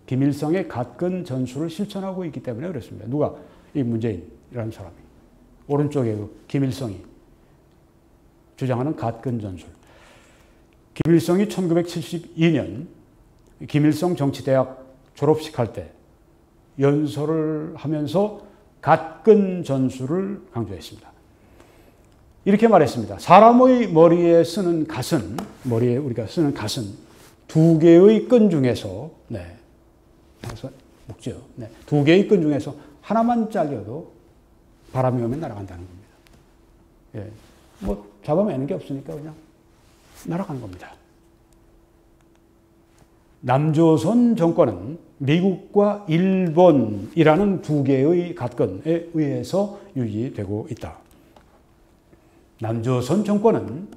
김일성의 갓근 전술을 실천하고 있기 때문에 그렇습니다. 누가? 이 문재인이라는 사람이. 오른쪽에 그 김일성이 주장하는 갓근 전술. 김일성이 1972년 김일성 정치대학 졸업식 할 때 연설을 하면서 갓근 전술을 강조했습니다. 이렇게 말했습니다. 사람의 머리에 쓰는 갓은, 머리에 우리가 쓰는 갓은 두 개의 끈 중에서, 그래서 묵지요. 두 개의 끈 중에서 하나만 잘려도 바람이 오면 날아간다는 겁니다. 예. 뭐, 잡아매는 게 없으니까 그냥 날아가는 겁니다. 남조선 정권은 미국과 일본이라는 두 개의 갓근에 의해서 유지되고 있다. 남조선 정권은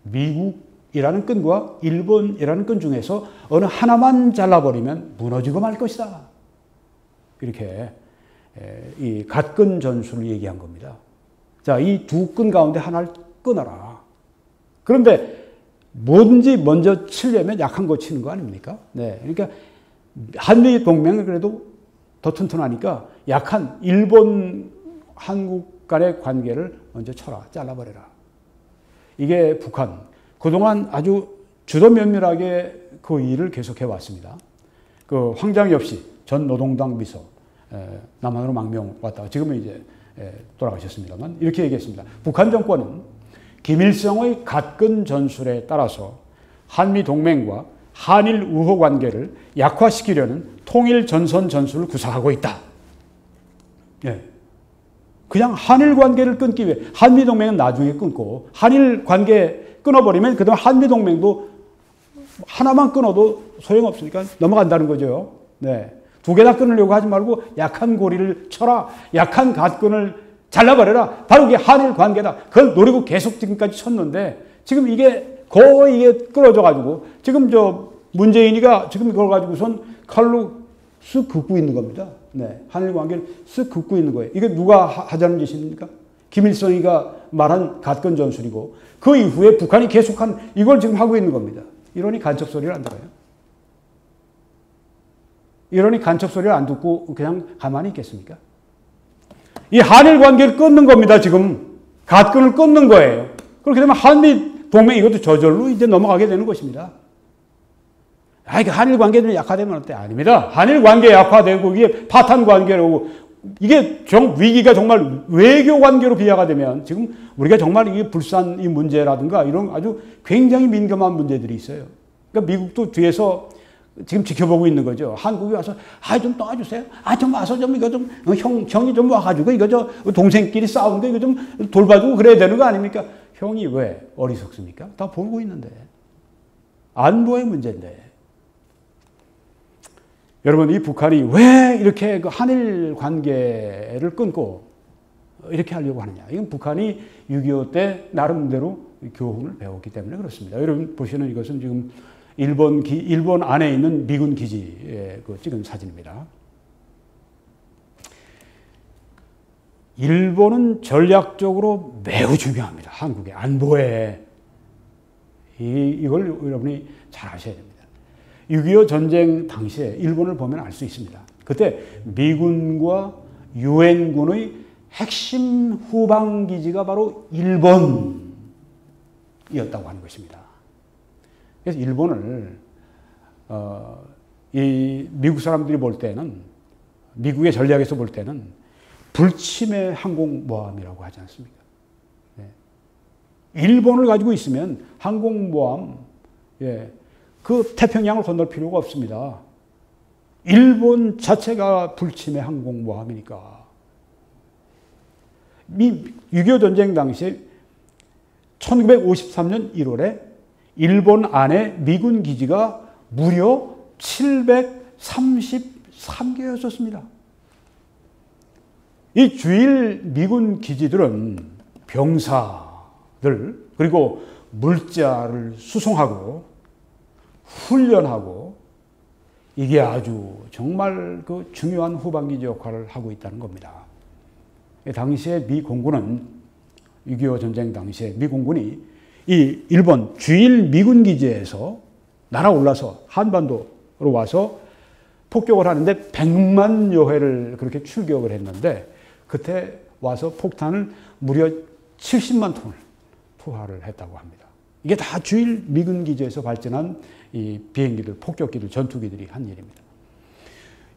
미국이라는 끈과 일본이라는 끈 중에서 어느 하나만 잘라버리면 무너지고 말 것이다. 이렇게 이 갓근 전술을 얘기한 겁니다. 자, 이 두 끈 가운데 하나를 끊어라. 그런데 뭐든지 먼저 치려면 약한 거 치는 거 아닙니까? 네. 그러니까 한미 동맹은 그래도 더 튼튼하니까 약한 일본, 한국 간의 관계를 먼저 쳐라. 잘라버려라. 이게 북한. 그동안 아주 주도 면밀하게 그 일을 계속해 왔습니다. 그 황장엽 씨, 전 노동당 비서, 남한으로 망명 왔다가 지금은 이제 돌아가셨습니다만 이렇게 얘기했습니다. 북한 정권은 김일성의 갓근 전술에 따라서 한미 동맹과 한일 우호 관계를 약화시키려는 통일 전선 전술을 구사하고 있다. 예. 그냥 한일 관계를 끊기 위해 한미 동맹은 나중에 끊고 한일 관계 끊어버리면 그다음 한미 동맹도 하나만 끊어도 소용없으니까 넘어간다는 거죠. 네. 두 개 다 끊으려고 하지 말고 약한 고리를 쳐라. 약한 갓근을 잘라버려라. 바로 그게 한일 관계다. 그걸 노리고 계속 지금까지 쳤는데 지금 이게 거의 이게 끊어져가지고 지금 저 문재인이가 지금 이걸 가지고선 칼로 쓱 긋고 있는 겁니다. 네. 한일 관계를 쓱 긋고 있는 거예요. 이게 누가 하자는 짓입니까? 김일성이가 말한 갓근 전술이고 그 이후에 북한이 계속한 이걸 지금 하고 있는 겁니다. 이러니 간첩 소리를 안 들어요. 이러니 간첩 소리를 안 듣고 그냥 가만히 있겠습니까? 이 한일 관계를 끊는 겁니다, 지금. 갓근을 끊는 거예요. 그렇게 되면 한미 동맹 이것도 저절로 이제 넘어가게 되는 것입니다. 이게 한일 관계는 약화되면 어때? 아닙니다. 한일 관계 약화되고 이게 파탄 관계로 이게 위기가 정말 외교 관계로 비화가 되면 지금 우리가 정말 이게 불산 이 문제라든가 이런 아주 굉장히 민감한 문제들이 있어요. 그러니까 미국도 뒤에서 지금 지켜보고 있는 거죠. 한국이 와서, 좀 도와주세요. 좀 와서 이거 형이 좀 와가지고, 이거 동생끼리 싸우는 거 이거 좀 돌봐주고 그래야 되는 거 아닙니까? 형이 왜 어리석습니까? 다 보고 있는데. 안보의 문제인데. 여러분, 이 북한이 왜 이렇게 그 한일 관계를 끊고 이렇게 하려고 하느냐. 이건 북한이 6.25 때 나름대로 교훈을 배웠기 때문에 그렇습니다. 여러분 보시는 이것은 지금 일본 안에 있는 미군 기지에 찍은 사진입니다. 일본은 전략적으로 매우 중요합니다. 한국의 안보에. 이걸 여러분이 잘 아셔야 됩니다. 6.25 전쟁 당시에 일본을 보면 알 수 있습니다. 그때 미군과 유엔군의 핵심 후방기지가 바로 일본이었다고 하는 것입니다. 그래서 일본을 이 미국 사람들이 볼 때는 미국의 전략에서 볼 때는 불침해 항공모함이라고 하지 않습니까? 네. 일본을 가지고 있으면 항공모함, 그 태평양을 건널 필요가 없습니다. 일본 자체가 불침해 항공모함이니까. 6.25 전쟁 당시에 1953년 1월에 일본 안에 미군 기지가 무려 733개였었습니다. 이 주일 미군 기지들은 병사들 그리고 물자를 수송하고 훈련하고 이게 아주 정말 그 중요한 후방기지 역할을 하고 있다는 겁니다. 당시에 미 공군은 6.25 전쟁 당시에 미 공군이 이 일본 주일 미군 기지에서 날아올라서 한반도로 와서 폭격을 하는데 100만여 회를 그렇게 출격을 했는데 그때 와서 폭탄을 무려 70만 톤을 투하를 했다고 합니다. 이게 다 주일 미군 기지에서 발전한 이 비행기들, 폭격기들, 전투기들이 한 일입니다.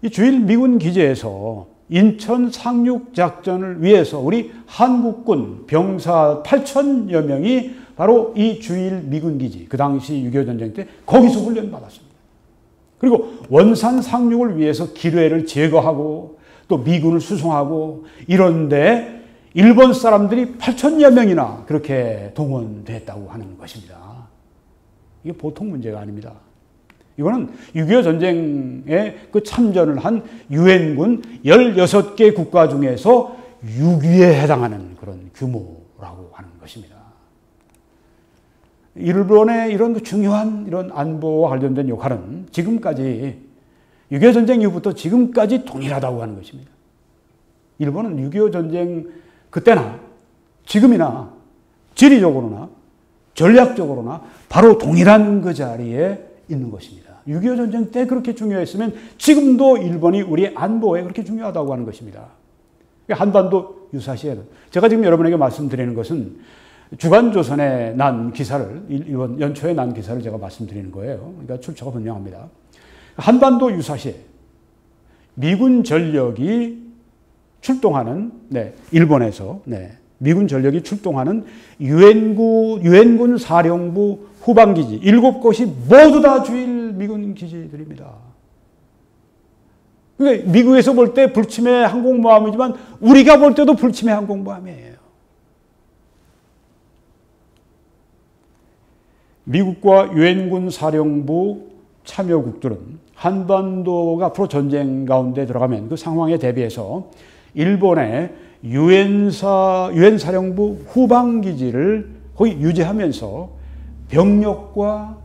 이 주일 미군 기지에서 인천 상륙 작전을 위해서 우리 한국군 병사 8천여 명이 바로 이 주일 미군 기지, 그 당시 6.25 전쟁 때 거기서 훈련받았습니다. 그리고 원산 상륙을 위해서 기뢰를 제거하고 또 미군을 수송하고 이런데 일본 사람들이 8천여 명이나 그렇게 동원됐다고 하는 것입니다. 이게 보통 문제가 아닙니다. 이거는 6.25 전쟁에 그 참전을 한 유엔군 16개 국가 중에서 6위에 해당하는 그런 규모라고 하는 것입니다. 일본의 이런 중요한 이런 안보와 관련된 역할은 지금까지 6.25 전쟁 이후부터 지금까지 동일하다고 하는 것입니다. 일본은 6.25 전쟁 그때나 지금이나 지리적으로나 전략적으로나 바로 동일한 그 자리에 있는 것입니다. 6.25 전쟁 때 그렇게 중요했으면 지금도 일본이 우리 안보에 그렇게 중요하다고 하는 것입니다. 한반도 유사시에는 제가 지금 여러분에게 말씀드리는 것은 주간조선에 난 기사를 이번 연초에 난 기사를 제가 말씀드리는 거예요. 그러니까 출처가 분명합니다. 한반도 유사시에 미군 전력이 출동하는 일본에서 미군 전력이 출동하는 유엔군 사령부 후방기지 7곳이 모두 다 주일 미군 기지들입니다. 그러니까 미국에서 볼 때 불침해 항공모함이지만 우리가 볼 때도 불침해 항공모함이에요. 미국과 유엔군 사령부 참여국들은 한반도가 앞으로 전쟁 가운데 들어가면 그 상황에 대비해서 일본의 유엔 사령부 후방기지를 거기 유지하면서 병력과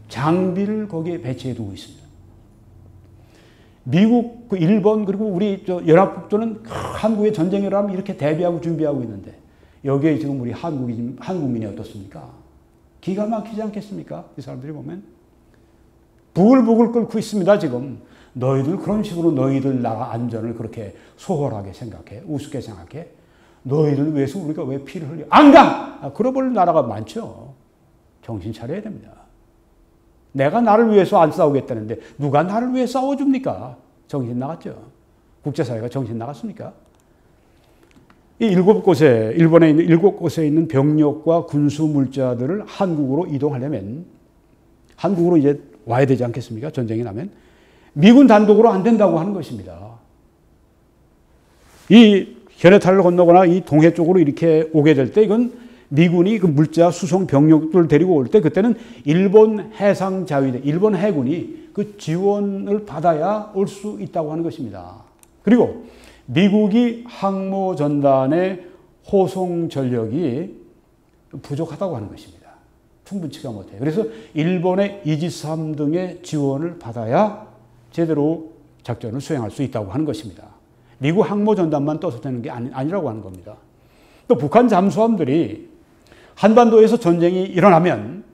장비를 거기에 배치해 두고 있습니다. 미국, 일본 그리고 우리 연합국들은 한국의 전쟁이 일어나면 이렇게 대비하고 준비하고 있는데 여기에 지금 우리 한국민이 어떻습니까? 기가 막히지 않겠습니까? 이 사람들이 보면 부글부글 끓고 있습니다. 지금 너희들 그런 식으로 너희들 나라 안전을 그렇게 소홀하게 생각해, 우습게 생각해? 너희들 위해서 우리가 왜 피를 흘려? 안 가! 그러볼 나라가 많죠. 정신 차려야 됩니다. 내가 나를 위해서 안 싸우겠다는데 누가 나를 위해 싸워줍니까? 정신 나갔죠. 국제사회가 정신 나갔습니까? 이 7곳에, 일본에 있는 7곳에 있는 병력과 군수 물자들을 한국으로 이동하려면 한국으로 이제 와야 되지 않겠습니까? 전쟁이 나면. 미군 단독으로 안 된다고 하는 것입니다. 이 현해탈을 건너거나 이 동해 쪽으로 이렇게 오게 될 때 이건 미군이 그 물자 수송 병력들 데리고 올 때 그때는 일본 해상자위대, 일본 해군이 그 지원을 받아야 올 수 있다고 하는 것입니다. 그리고 미국이 항모전단의 호송 전력이 부족하다고 하는 것입니다. 충분치가 못해요. 그래서 일본의 이지스함 등의 지원을 받아야 제대로 작전을 수행할 수 있다고 하는 것입니다. 미국 항모전단만 떠서 되는 게 아니라고 하는 겁니다. 또 북한 잠수함들이 한반도에서 전쟁이 일어나면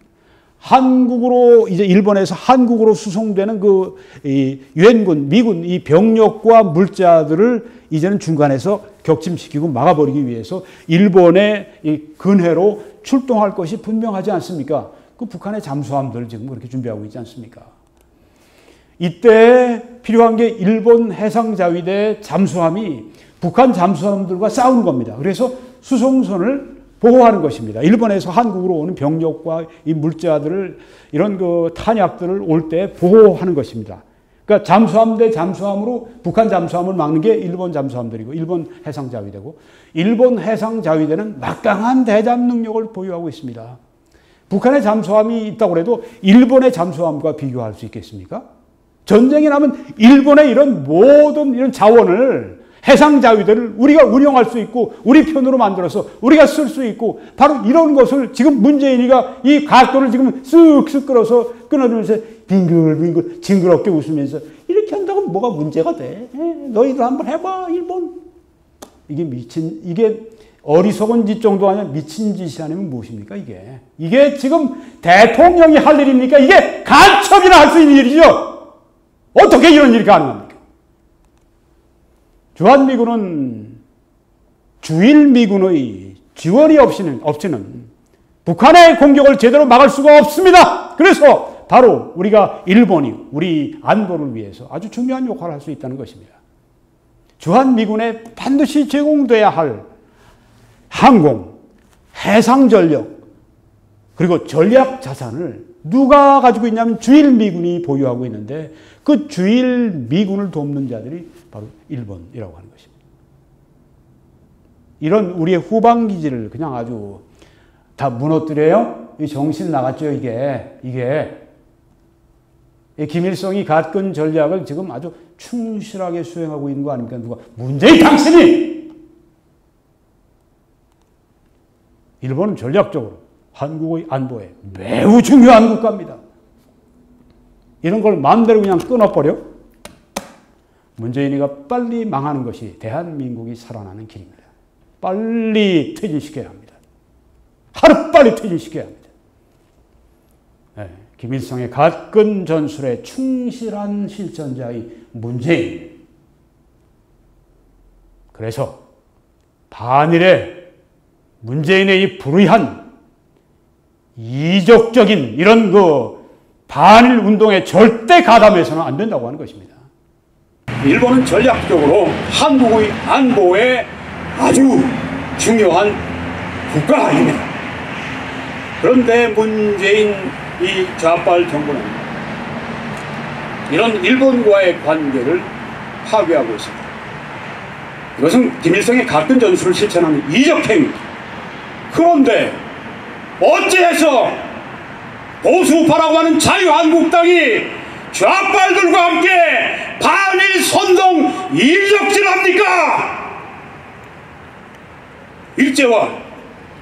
한국으로 이제 일본에서 한국으로 수송되는 그 유엔군, 미군 이 병력과 물자들을 이제는 중간에서 격침시키고 막아버리기 위해서 일본의 이 근해로 출동할 것이 분명하지 않습니까? 그 북한의 잠수함들 지금 그렇게 준비하고 있지 않습니까? 이때 필요한 게 일본 해상자위대 잠수함이 북한 잠수함들과 싸우는 겁니다. 그래서 수송선을 보호하는 것입니다. 일본에서 한국으로 오는 병력과 이 물자들을 이런 그 탄약들을 올 때 보호하는 것입니다. 그러니까 잠수함 대 잠수함으로 북한 잠수함을 막는 게 일본 잠수함들이고 일본 해상자위대고 일본 해상자위대는 막강한 대잠 능력을 보유하고 있습니다. 북한의 잠수함이 있다고 해도 일본의 잠수함과 비교할 수 있겠습니까? 전쟁이 나면 일본의 이런 모든 이런 자원을 해상자위대를 우리가 운영할 수 있고 우리 편으로 만들어서 우리가 쓸 수 있고 바로 이런 것을 지금 문재인이가 이 각도를 지금 쓱쓱 끌어서 끊어주면서 빙글빙글 징그럽게 웃으면서 이렇게 한다고 뭐가 문제가 돼? 너희들 한번 해봐 일본. 이게 어리석은 짓 정도 아니야 미친 짓이 아니면 무엇입니까 이게? 이게 지금 대통령이 할 일입니까? 이게 간첩이나 할 수 있는 일이죠. 어떻게 이런 일이 가능합니까? 주한미군은 주일미군의 지원이 없이는 북한의 공격을 제대로 막을 수가 없습니다. 그래서 바로 우리가 일본이 우리 안보를 위해서 아주 중요한 역할을 할 수 있다는 것입니다. 주한미군에 반드시 제공돼야 할 항공, 해상전력, 그리고 전략 자산을 누가 가지고 있냐면 주일미군이 보유하고 있는데 그 주일미군을 돕는 자들이 바로 일본이라고 하는 것입니다. 이런 우리의 후방기지를 그냥 아주 다 무너뜨려요? 이 정신 나갔죠, 이게. 이 김일성이 가끔 전략을 지금 아주 충실하게 수행하고 있는 거 아닙니까? 누가? 문재인 당신이! 일본은 전략적으로 한국의 안보에 매우 중요한 국가입니다. 이런 걸 마음대로 그냥 끊어버려? 문재인이가 빨리 망하는 것이 대한민국이 살아나는 길입니다. 빨리 퇴진시켜야 합니다. 하루빨리 퇴진시켜야 합니다. 네, 김일성의 가끔 전술에 충실한 실천자의 문재인. 그래서 반일에 문재인의 이 불의한 이적적인 이런 반일 운동에 절대 가담해서는 안 된다고 하는 것입니다. 일본은 전략적으로 한국의 안보에 아주 중요한 국가입니다. 그런데 문재인 이 좌빨 정부는 이런 일본과의 관계를 파괴하고 있습니다. 이것은 김일성의 가끔 전술을 실천하는 이적행위입니다. 그런데 어찌해서 보수파라고 하는 자유한국당이 좌빨들과 함께 반일 선동 이적질합니까? 일제와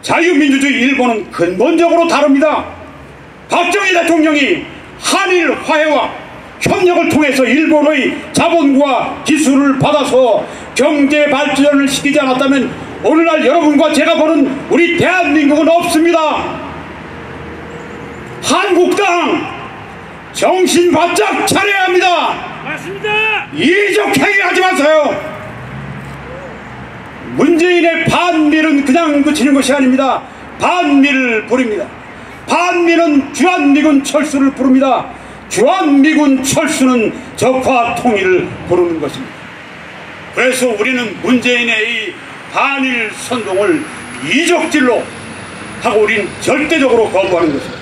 자유민주주의 일본은 근본적으로 다릅니다. 박정희 대통령이 한일 화해와 협력을 통해서 일본의 자본과 기술을 받아서 경제 발전을 시키지 않았다면 오늘날 여러분과 제가 보는 우리 대한민국은 없습니다. 한국당 정신 바짝 차려야 합니다. 맞습니다. 이적행위 하지 마세요. 문재인의 반미는 그냥 그치는 것이 아닙니다. 반미를 부릅니다. 반미는 주한미군 철수를 부릅니다. 주한미군 철수는 적화 통일을 부르는 것입니다. 그래서 우리는 문재인의 이 반일 선동을 이적질로 하고 우리는 절대적으로 거부하는 것입니다.